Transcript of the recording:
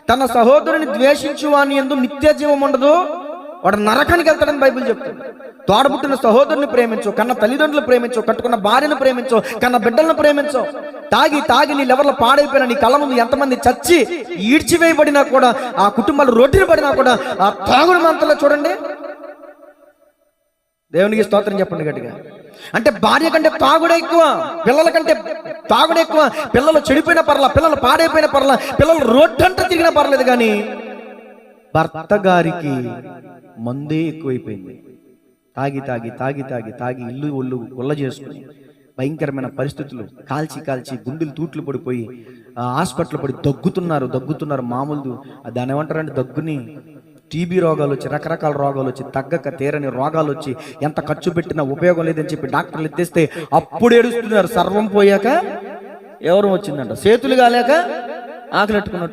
తన సహోదరుని ద్వేషించు వాని యందు నిత్య జీవం ఉండదు, వాడు నరకానికి వెళ్తాడని బైబిల్ చెప్తుంది. తోడబుట్టిన సహోదరుని ప్రేమించు, కన్న తల్లిదండ్రులు ప్రేమించు, కట్టుకున్న భార్యను ప్రేమించు, కన్న బిడ్డలను ప్రేమించు. తాగి తాగి నీ లెవర్లో పాడైపోయిన నీ కళ్ళ ముందు ఎంతమంది చచ్చి ఈడ్చివేయబడినా కూడా, ఆ కుటుంబాలు రొట్టెలు పడినా కూడా ఆ తాగుడు మంతలో చూడండి. దేవునికి స్తోత్రం చెప్పండి గట్టిగా. అంటే భార్య కంటే తాగుడే ఎక్కువ, పిల్లల కంటే తాగుడే ఎక్కువ. పిల్లలు చెడిపోయిన పర్లా, పిల్లలు పాడైపోయిన పర్లా, పిల్లలు రోడ్డంతా తిరిగినా పర్లేదు, కానీ భర్త గారికి మందే ఎక్కువైపోయింది. తాగి తాగి తాగి తాగి తాగి ఇల్లు ఒళ్ళు గుల్ల చేసుకుని భయంకరమైన పరిస్థితులు, కాల్చి కాల్చి గుండెలు తూట్లు పడిపోయి హాస్పిటల్ పడి దగ్గుతున్నారు. మామూలు దాని ఏమంటారంటే దగ్గుని టీబీ రోగాలు వచ్చి, రకరకాల రోగాలు వచ్చి, తగ్గక తీరని రోగాలు వచ్చి, ఎంత ఖర్చు పెట్టినా ఉపయోగం లేదని చెప్పి డాక్టర్లు ఎత్తేస్తే అప్పుడు ఏడుస్తున్నారు. సర్వం పోయాక ఎవరు వచ్చిందంట, చేతులు కాలేక ఆకలెట్టుకున్నట్టు.